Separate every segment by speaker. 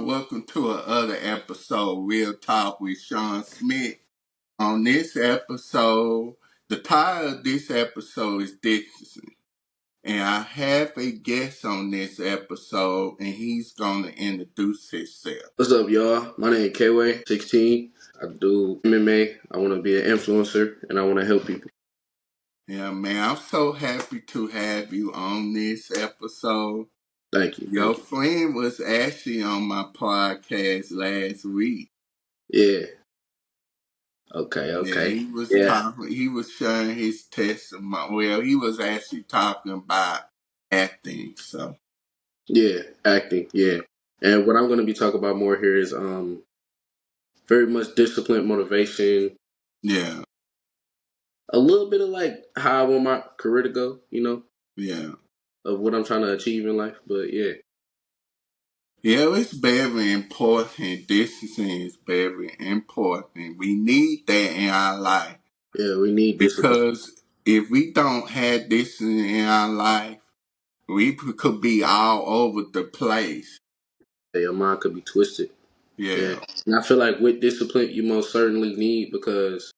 Speaker 1: Welcome to another episode, Real Talk with Shawn Smith. On this episode, the title of this episode is Distance. And I have a guest on this episode, and he's going to introduce himself.
Speaker 2: What's up, y'all? My name is Kway, 16. I do MMA. I want to be an influencer, and I want to help people.
Speaker 1: Yeah, man, I'm so happy to have you on this episode.
Speaker 2: Thank you.
Speaker 1: Your friend was actually on my podcast last week.
Speaker 2: Yeah. Okay.
Speaker 1: Yeah, he was
Speaker 2: Yeah.
Speaker 1: talking. He was sharing his testimony. Well, he was actually talking about acting. So
Speaker 2: Yeah. Acting. Yeah. And what I'm going to be talking about more here is very much discipline, motivation.
Speaker 1: yeah,
Speaker 2: A little bit of like how I want my career to go,
Speaker 1: yeah,
Speaker 2: of what I'm trying to achieve in life. But yeah.
Speaker 1: yeah. It's very important. Discipline is very important. We need that in our life
Speaker 2: Yeah, we need discipline.
Speaker 1: because if we don't have discipline in our life, we could be all over the place.
Speaker 2: Yeah, your mind could be twisted. Yeah.
Speaker 1: Yeah.
Speaker 2: And I feel like with discipline, you most certainly need because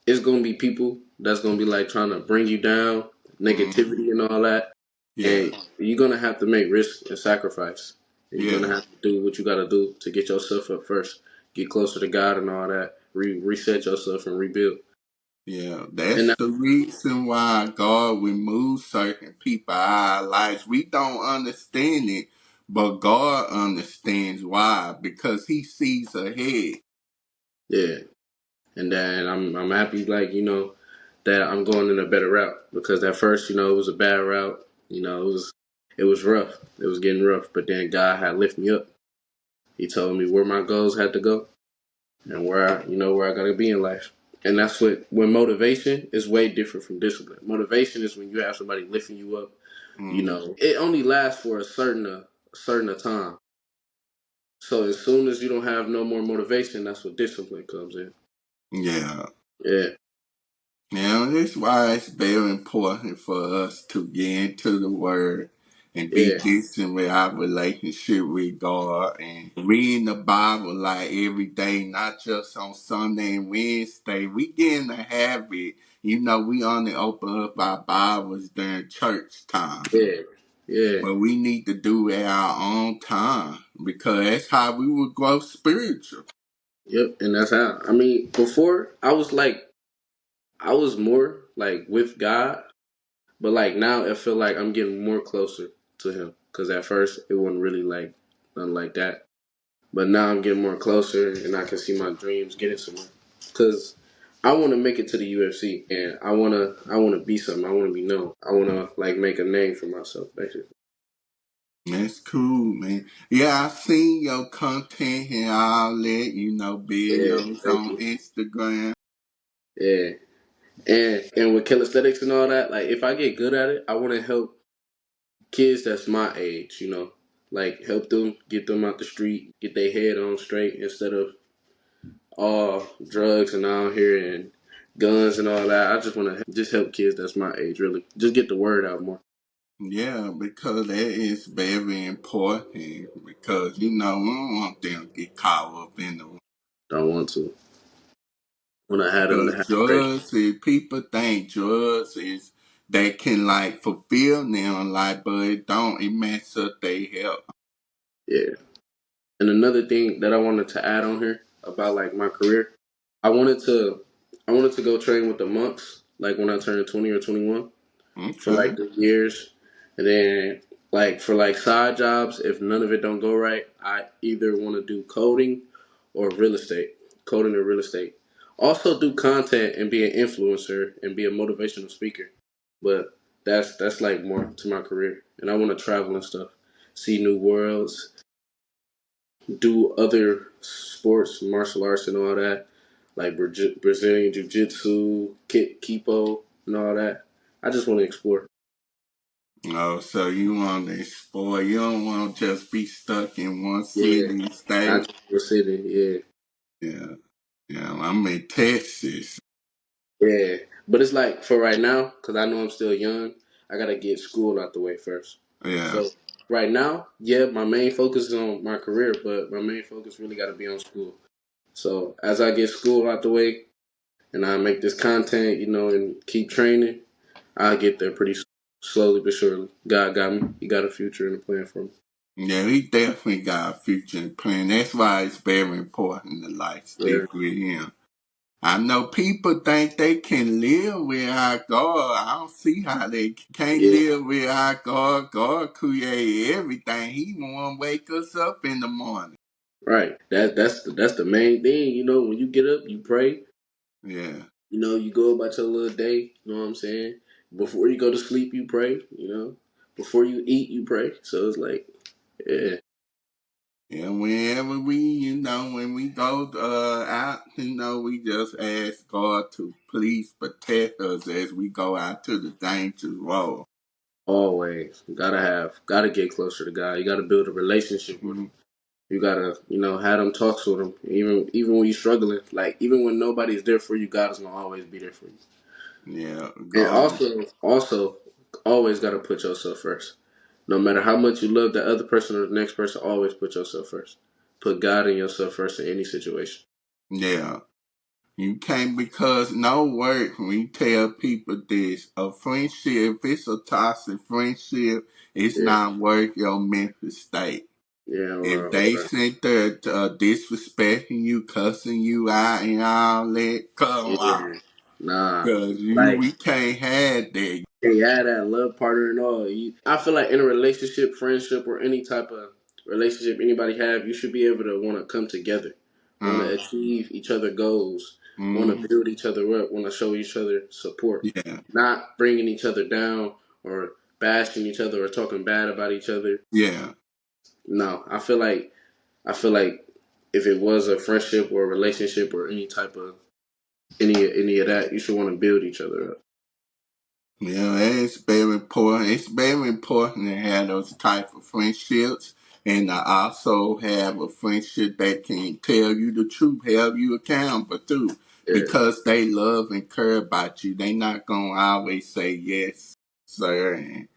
Speaker 2: it's gonna be people that's gonna be like trying to bring you down,
Speaker 1: Mm-hmm.
Speaker 2: negativity and all that,
Speaker 1: Yeah.
Speaker 2: and you're gonna have to make risk and sacrifice. And you're gonna
Speaker 1: Yeah.
Speaker 2: have to do what you gotta do to get yourself up first, get closer to God and all that, reset yourself and rebuild.
Speaker 1: Yeah,
Speaker 2: And
Speaker 1: that's
Speaker 2: that,
Speaker 1: the reason why God removes certain people out of our lives. We don't understand it, but God understands why, because He sees ahead.
Speaker 2: yeah, and then I'm happy like that I'm going in a better route because at first it was a bad route. It was rough. It was getting rough, but then God had lifted me up. He told me where my goals had to go and where I gotta be in life. And that's when motivation is way different from discipline. Motivation is when you have somebody lifting you up.
Speaker 1: Mm,
Speaker 2: It only lasts for a certain time. So as soon as you don't have no more motivation, that's what discipline comes in.
Speaker 1: yeah.
Speaker 2: Yeah,
Speaker 1: Now, that's why it's very important for us to get into the Word and be
Speaker 2: yeah,
Speaker 1: decent with our relationship with God and reading the Bible like every day, not just on Sunday and Wednesday. We get in the habit, we only open up our Bibles during church time.
Speaker 2: yeah, yeah.
Speaker 1: But we need to do it at our own time because that's how we will grow spiritual.
Speaker 2: Yep. And that's how. Before I was more like with God, but like now I feel like I'm getting more closer to Him. Cause at first it wasn't really like nothing like that. But now I'm getting more closer, and I can see my dreams getting somewhere. Cause I want to make it to the UFC, and I wanna be something. I want to be known. I want to like make a name for myself, basically.
Speaker 1: That's cool, man. Yeah, I've seen your content and all that,
Speaker 2: Yeah,
Speaker 1: videos
Speaker 2: thank
Speaker 1: on
Speaker 2: you.
Speaker 1: Instagram.
Speaker 2: Yeah, and with calisthenics and all that, like if I get good at it, I want to help kids that's my age. Like help them get them out the street, get their head on straight instead of all drugs and out here and guns and all that. I just want to just help kids that's my age, really. Just get the word out more.
Speaker 1: Yeah, because that is very important because, we don't want them to get caught up in the
Speaker 2: Don't want to. When I had them to
Speaker 1: because
Speaker 2: have great.
Speaker 1: drugs is people think drugs is they can like fulfill them like but it don't it mess up their health.
Speaker 2: Yeah. And another thing that I wanted to add on here about like my career, I wanted to I wanted to go train with the monks, like when I turned 20 or 21 for
Speaker 1: Okay.
Speaker 2: like the years. And then like for like side jobs, if none of it don't go right, I either want to do coding or real estate. Coding or real estate. Also do content and be an influencer and be a motivational speaker. But that's like more to my career. And I want to travel and stuff. See new worlds, do other sports, martial arts, and all that, like Brazilian Jiu Jitsu, Kipo, and all that. I just want to explore.
Speaker 1: Oh, so you want to explore. You don't want to just be stuck in one
Speaker 2: Yeah,
Speaker 1: city and
Speaker 2: not
Speaker 1: stay.
Speaker 2: just for city. Yeah,
Speaker 1: Yeah. Yeah, I'm in Texas.
Speaker 2: yeah. But it's like for right now, because I know I'm still young, I gotta get school out the way first.
Speaker 1: Yeah.
Speaker 2: So right now, yeah, my main focus is on my career, but my main focus really got to be on school. So as I get school out the way and I make this content, and keep training, I'll get there pretty slowly but surely. God got me. He got a future and a plan for me.
Speaker 1: Yeah, he definitely got a future and plan. That's why it's very important to like
Speaker 2: Yeah,
Speaker 1: stick with him. I know people think they can live without God. I don't see how they can't
Speaker 2: yeah,
Speaker 1: live without God. God created everything. He want to wake us up in the morning.
Speaker 2: right. That's the main thing. When you get up, you pray.
Speaker 1: Yeah,
Speaker 2: You go about your little day. You know what I'm saying? Before you go to sleep, you pray. Before you eat, you pray. So it's like, yeah,
Speaker 1: yeah. Whenever when we go out, we just ask God to please protect us as we go out to the dangerous road.
Speaker 2: always gotta get closer to God. You gotta build a relationship with Him.
Speaker 1: Mhm.
Speaker 2: You gotta, have them talks with Him. Even when you're struggling, like even when nobody's there for you, God is gonna always be there for you.
Speaker 1: Yeah,
Speaker 2: And
Speaker 1: God.
Speaker 2: also, always gotta put yourself first. No matter how much you love the other person or the next person, always put yourself first. Put God and yourself first in any situation.
Speaker 1: Yeah. You can't because no work. We tell people this: a friendship, if it's a toxic friendship, it's
Speaker 2: Yeah,
Speaker 1: not worth your mental state.
Speaker 2: yeah,
Speaker 1: If they
Speaker 2: or
Speaker 1: sit there disrespecting you, cussing you out, and all that, come on,
Speaker 2: yeah, nah.
Speaker 1: cause
Speaker 2: Like
Speaker 1: we can't have that.
Speaker 2: yeah, that love partner and all. I feel like in a relationship, friendship, or any type of relationship anybody have, you should be able to want to come together, want to
Speaker 1: Uh,
Speaker 2: achieve each other goals, want to
Speaker 1: mm,
Speaker 2: build each other up, want to show each other support,
Speaker 1: yeah,
Speaker 2: not bringing each other down or bashing each other or talking bad about each other.
Speaker 1: yeah,
Speaker 2: No, I feel like if it was a friendship or a relationship or any type of any of that, you should want to build each other up.
Speaker 1: yeah. It's very important. It's very important to have those type of friendships, and to also have a friendship that can tell you the truth, help you accountable too,
Speaker 2: Yeah,
Speaker 1: because they love and care about you. They not gonna always say yes, sir, and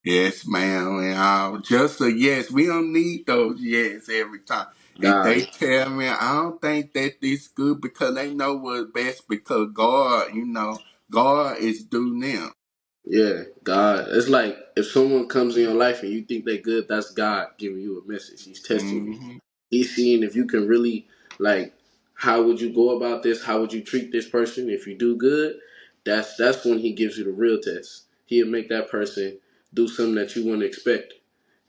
Speaker 1: yes, ma'am, and all. Just a yes. We don't need those yes every time. If
Speaker 2: God.
Speaker 1: they tell me, I don't think that this good because they know what's best because God, God is due them.
Speaker 2: Yeah, God. It's like if someone comes in your life and you think they good, that's God giving you a message. He's testing you.
Speaker 1: Hmm.
Speaker 2: He's seeing if you can really like how would you go about this? How would you treat this person? If you do good, that's when he gives you the real test. He'll make that person do something that you wouldn't expect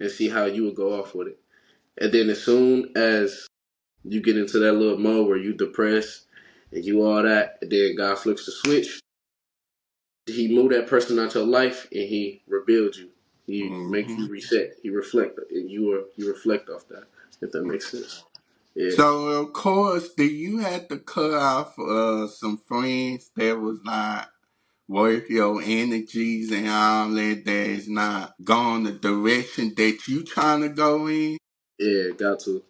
Speaker 2: and see how you would go off with it. And then as soon as you get into that little mode where you depressed and you all that, and then God flips the switch, he moved that person out your life and he rebuilds you. He makes
Speaker 1: Hmm.
Speaker 2: you reset. He reflect and you reflect off that. If that makes sense. Yeah.
Speaker 1: So of course, do you have to cut off some friends that was not worth your energies and all that? That is not going the direction that you trying to go in.
Speaker 2: Yeah, got to.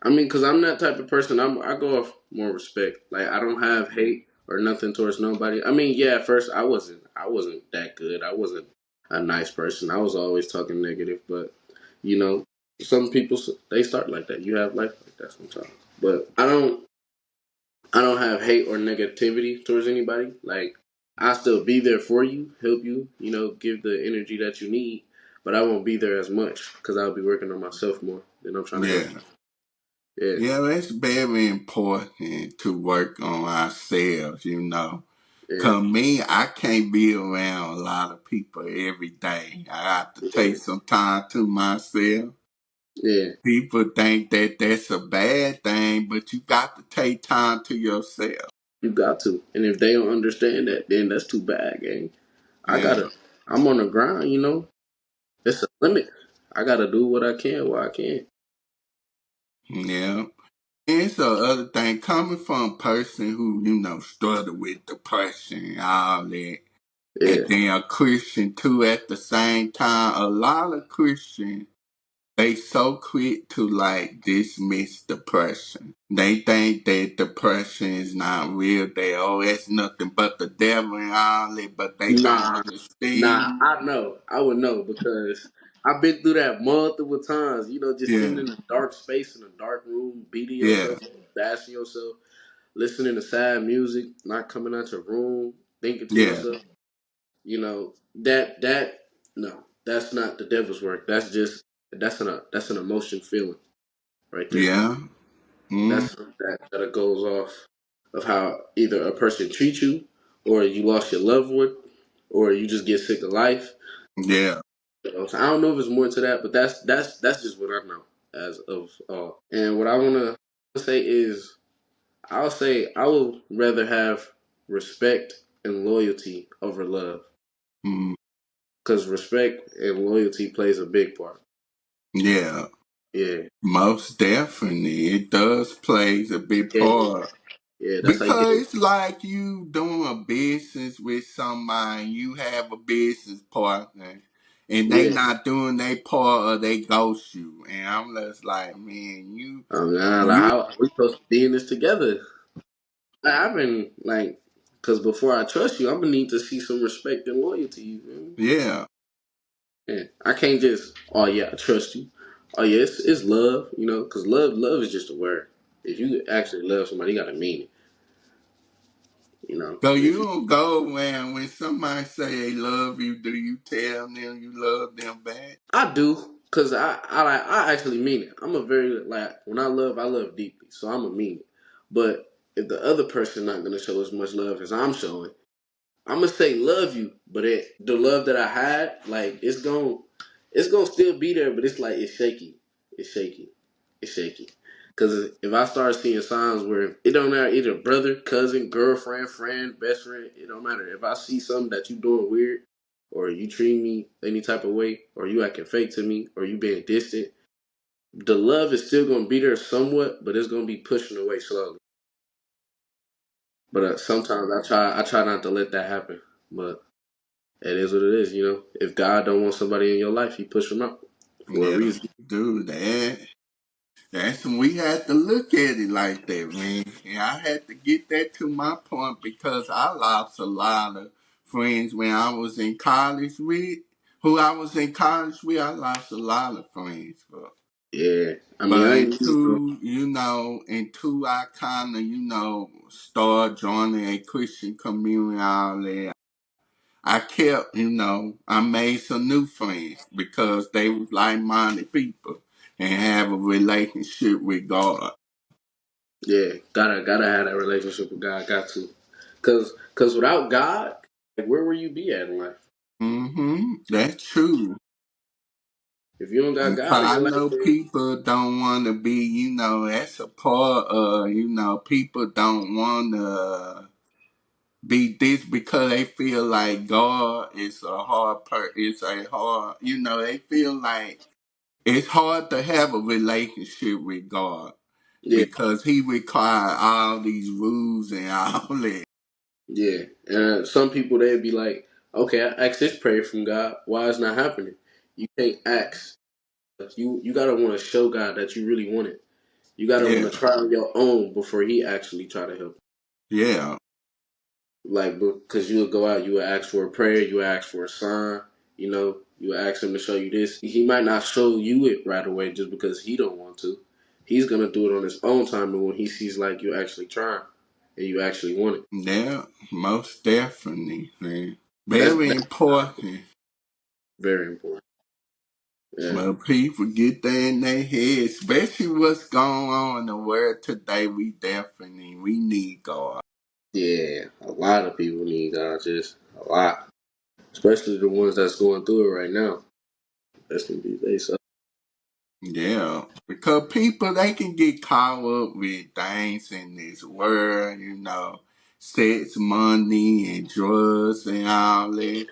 Speaker 2: I mean, cause I'm that type of person. I go off more respect. Like I don't have hate or nothing towards nobody. I mean, yeah, at first I wasn't that good. I wasn't a nice person. I was always talking negative. But you know, some people they start like that. You have life like that sometimes. But I don't have hate or negativity towards anybody. Like I still be there for you, help you, give the energy that you need, but I won't be there as much because I'll be working on myself more than I'm trying to help
Speaker 1: Yeah.
Speaker 2: you. Yeah,
Speaker 1: Yeah, it's very important to work on ourselves.
Speaker 2: yeah,
Speaker 1: 'Cause me, I can't be around a lot of people every day. I have to take
Speaker 2: yeah,
Speaker 1: some time to myself.
Speaker 2: yeah.
Speaker 1: People think that that's a bad thing, but you got to take time to yourself.
Speaker 2: You got to. And if they don't understand that, then that's too bad, gang. I
Speaker 1: Yeah,
Speaker 2: gotta. I'm on the grind. It's a limit. I gotta do what I can while I can.
Speaker 1: yeah. And it's the other thing, coming from a person who struggle with depression and all that, and
Speaker 2: Yeah,
Speaker 1: then a Christian too at the same time. A lot of Christians, they so quick to like dismiss depression. They think that depression is not real. It's nothing but the devil and all that, but they don't
Speaker 2: nah,
Speaker 1: understand.
Speaker 2: nah. I know. I would know because I've been through that multiple times. Just sitting
Speaker 1: Yeah,
Speaker 2: in a dark space in a dark room, beating
Speaker 1: yeah,
Speaker 2: yourself, bashing yourself, listening to sad music, not coming out your room, thinking to
Speaker 1: yeah,
Speaker 2: yourself, that no, that's not the devil's work. That's an emotion feeling right there.
Speaker 1: yeah. Mm,
Speaker 2: That's that goes off of how either a person treats you, or you lost your loved one, or you just get sick of life.
Speaker 1: yeah.
Speaker 2: So I don't know if it's more to that, but that's just what I know as of all. And what I want to say is, I'll say I would rather have respect and loyalty over love,
Speaker 1: Mm,
Speaker 2: because respect and loyalty plays a big part.
Speaker 1: yeah.
Speaker 2: Yeah,
Speaker 1: Most definitely, it does plays a big
Speaker 2: yeah,
Speaker 1: part.
Speaker 2: yeah. That's how you
Speaker 1: Because
Speaker 2: get.
Speaker 1: it's like you doing a business with somebody, you have a business partner, and they
Speaker 2: Yeah,
Speaker 1: not doing their part or they ghost you. And I'm just like, man,
Speaker 2: like
Speaker 1: you,
Speaker 2: how are we supposed to be in this together? I've been like, because before I trust you, I'm gonna need to see some respect and loyalty. You feel me?
Speaker 1: yeah,
Speaker 2: Yeah, I can't just, oh yeah, I trust you. Oh yeah, it's love, because love is just a word. If you actually love somebody, you gotta mean it,
Speaker 1: so
Speaker 2: If
Speaker 1: you
Speaker 2: you,
Speaker 1: don't go, man, when somebody say they love you, do you tell them you love them back?
Speaker 2: I do, because I actually mean it. I'm a very, like, when I love deeply, so I'm gonna mean it. But if the other person not gonna show as much love as I'm showing, I'm gonna say love you, but the love that I had, like, it's gonna still be there, but it's like it's shaky, it's shaky, it's shaky. Because if I start seeing signs where it don't matter, either brother, cousin, girlfriend, friend, best friend, it don't matter. If I see something that you doing weird, or you treat me any type of way, or you acting fake to me, or you being distant, the love is still gonna be there somewhat, but it's gonna be pushing away slowly. But sometimes I try not to let that happen, but. It is what it is. If God don't want somebody in your life, He push them out for a
Speaker 1: Yeah,
Speaker 2: reason.
Speaker 1: do that. That's when we had to look at it like that, man. And I had to get that to my point because I lost a lot of friends when I was in college with. Who I was in college with, I lost a lot of friends.
Speaker 2: Yeah, I mean,
Speaker 1: But
Speaker 2: I ain't.
Speaker 1: until I kind of, start joining a Christian community, all that, I kept, I made some new friends because they was like-minded people and have a relationship with God.
Speaker 2: Yeah, gotta have that relationship with God. Got to, cause without God, like, where will you be at in life?
Speaker 1: That's true.
Speaker 2: If you don't got
Speaker 1: Because
Speaker 2: God in
Speaker 1: I
Speaker 2: your life,
Speaker 1: know
Speaker 2: then
Speaker 1: people don't want to be, that's a part of, people don't want to be this because they feel like God is a it's a hard, they feel like it's hard to have a relationship with God
Speaker 2: yeah,
Speaker 1: because He requires all these rules and all that.
Speaker 2: yeah. And some people they'd be like, okay, I asked this prayer from God. Why it's not happening? You can't ask. You gotta want to show God that you really want it. You gotta want
Speaker 1: Yeah,
Speaker 2: to try on your own before He actually try to help.
Speaker 1: yeah,
Speaker 2: Like, because you would go out, you would ask for a prayer, you would ask for a sign, you would ask him to show you this. He might not show you it right away just because he don't want to. He's gonna do it on his own time, and when he sees like you actually trying and you actually want it,
Speaker 1: yeah, most definitely, man.
Speaker 2: that's
Speaker 1: Very important.
Speaker 2: very important. Yeah,
Speaker 1: But people get that in their head, especially what's going on in the world today. We need God.
Speaker 2: yeah. A lot of people need God, just a lot, especially the ones that's going through it right now. That's gonna be they so.
Speaker 1: Yeah, because people they can get caught up with things in this world, sex, money, and drugs, and all that.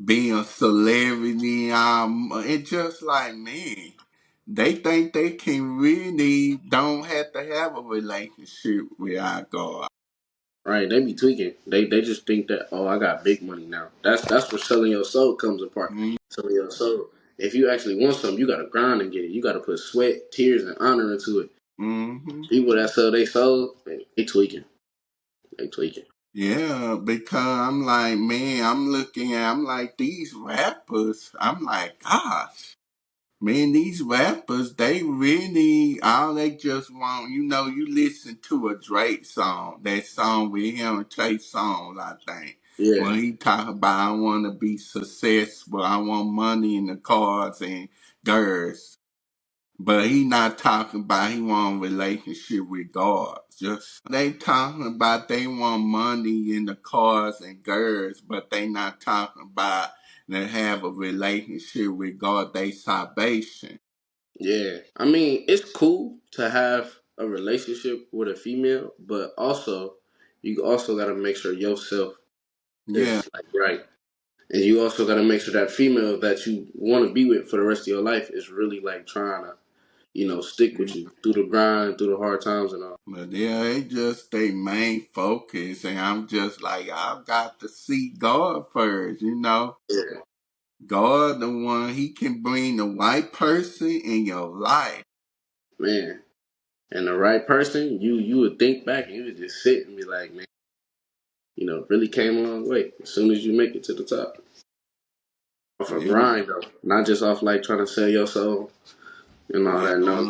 Speaker 1: Being a celebrity, it's just like man, they think they can really don't have to have a relationship with our God.
Speaker 2: Right, they be tweaking. They just think that, oh, I got big money now. That's where selling your soul comes apart. Selling your soul. If you actually want something, you gotta grind and get it. You gotta put sweat, tears, and honor into it.
Speaker 1: Mm-hmm.
Speaker 2: People that sell their soul, they tweaking. They tweaking.
Speaker 1: Yeah, because I'm like, man, I'm like these rappers. I'm like, gosh. Man, these rappers, they really, all they just want, you listen to a Drake song, that song with him and Trey Songz, I think.
Speaker 2: Yeah,
Speaker 1: When he talk about, I want to be successful, I want money in the cars and girls. But he not talking about he want a relationship with God. Just they talking about they want money in the cars and girls, but they not talking about they have a relationship with God, they salvation.
Speaker 2: yeah. I mean, it's cool to have a relationship with a female, but also you also got to make sure yourself
Speaker 1: Yeah,
Speaker 2: is like right, and you also got to make sure that female that you want to be with for the rest of your life is really like trying to, stick with you through the grind, through the hard times, and all.
Speaker 1: but yeah, they just they main focus, and I'm just like I've got to see God first.
Speaker 2: Yeah,
Speaker 1: God, the one He can bring the right person in your life.
Speaker 2: man. And the right person, you would think back and you would just sit and be like, man, really came a long way as soon as you make it to the top. Off a
Speaker 1: Yeah,
Speaker 2: grind though, not just off like trying to sell your soul and all
Speaker 1: yeah,
Speaker 2: that. No,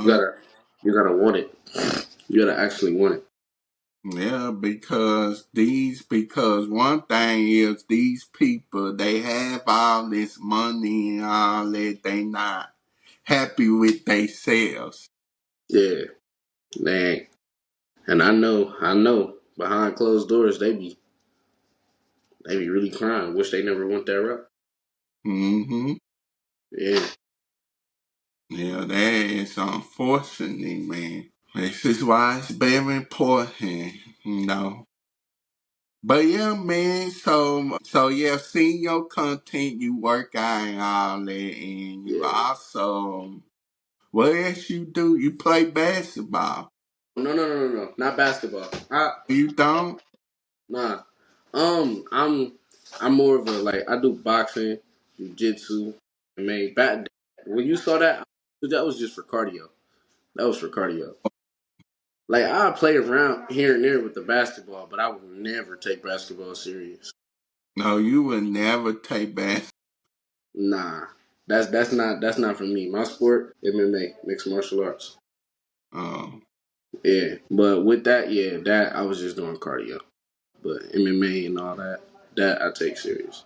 Speaker 2: you gotta want it. You gotta actually want it.
Speaker 1: yeah, because one thing is these people they have all this money and all that they not happy with themselves.
Speaker 2: Yeah, dang. And I know, behind closed doors they be really crying. Wish they never went that route.
Speaker 1: Mm-hmm.
Speaker 2: Yeah,
Speaker 1: Yeah, that is unfortunate, man. This is why it's very important. But yeah, man. So yeah, seeing your content, you work out and all that, and you
Speaker 2: yeah.
Speaker 1: also what else you do? You play basketball.
Speaker 2: No, not basketball.
Speaker 1: You don't?
Speaker 2: Nah. I'm more of a like I do boxing, jiu-jitsu. I mean, back when you saw that was just for cardio. That was for cardio. Like I play around here and there with the basketball, but I would never take basketball serious.
Speaker 1: No, you would never take basketball.
Speaker 2: Nah, that's not for me. My sport, MMA, mixed martial arts.
Speaker 1: Um,
Speaker 2: Yeah, but with that, yeah, that I was just doing cardio. But MMA and all that I take serious.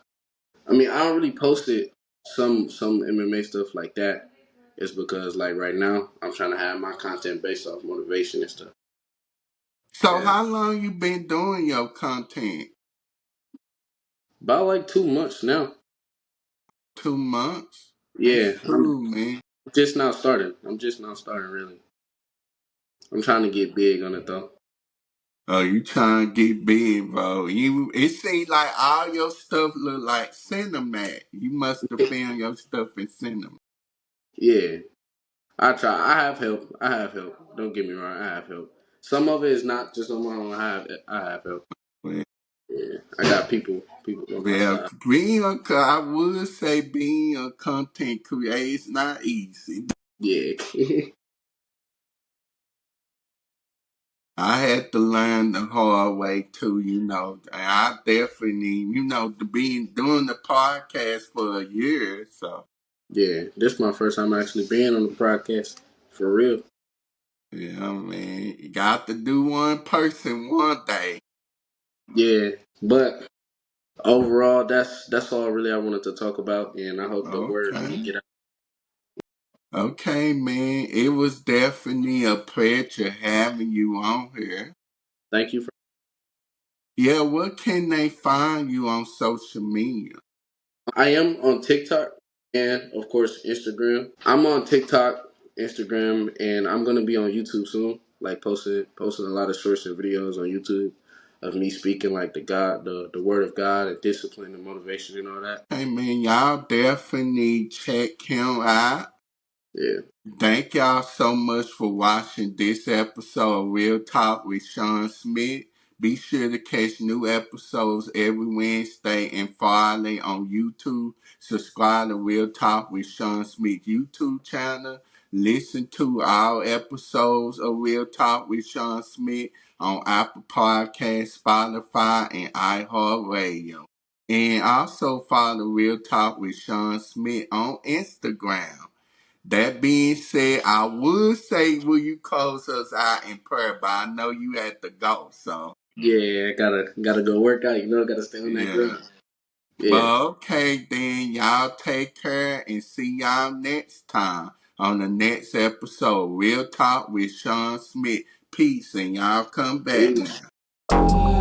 Speaker 2: I mean, I don't really post it some MMA stuff like that. It's because like right now I'm trying to have my content based off motivation and stuff.
Speaker 1: so
Speaker 2: Yeah,
Speaker 1: how long you been doing your content?
Speaker 2: about like 2 months now.
Speaker 1: 2 months? That's
Speaker 2: Yeah, I'm
Speaker 1: cool, man.
Speaker 2: just now starting. I'm just now starting really. I'm trying to get big on it though.
Speaker 1: Oh, you trying to get big, bro. It seems like all your stuff look like cinematic. You must have filmed your stuff in cinema.
Speaker 2: Yeah, I try. I have help. I have help. Don't get me wrong. I have help. Some of it is not just on my own. I have help.
Speaker 1: Well,
Speaker 2: Yeah, I got people on my
Speaker 1: well,
Speaker 2: side.
Speaker 1: I would say being a content creator is not easy.
Speaker 2: Yeah,
Speaker 1: I had to learn the hard way too. And I definitely, to be doing the podcast for a year, so
Speaker 2: yeah. This is my first time actually being on the podcast for real.
Speaker 1: yeah, man, you got to do one person one day.
Speaker 2: Yeah, but overall, that's all really I wanted to talk about, and I hope the word really
Speaker 1: Okay.
Speaker 2: get out.
Speaker 1: Okay, man. It was definitely a pleasure having you on here.
Speaker 2: Thank you for.
Speaker 1: Yeah, where can they find you on social media?
Speaker 2: I am on TikTok and of course Instagram. I'm on TikTok, Instagram, and I'm gonna be on YouTube soon. Like posting a lot of shorts and videos on YouTube of me speaking like the word of God and discipline and motivation and all that.
Speaker 1: Hey, man, y'all definitely check him out.
Speaker 2: Yeah,
Speaker 1: Thank y'all so much for watching this episode of Real Talk with Shawn Smith. Be sure to catch new episodes every Wednesday and Friday on YouTube. Subscribe to Real Talk with Shawn Smith YouTube channel. Listen to all episodes of Real Talk with Shawn Smith on Apple Podcasts, Spotify, and iHeartRadio. And also follow Real Talk with Shawn Smith on Instagram. That being said, I would say, will you close us out in prayer? But I know you had to go, so
Speaker 2: Yeah, gotta go work out. Gotta stay on that
Speaker 1: yeah.
Speaker 2: grind. Yeah.
Speaker 1: But okay, then y'all take care and see y'all next time on the next episode. Real Talk with Shawn Smith. Peace, and y'all come back
Speaker 2: Peace.
Speaker 1: now.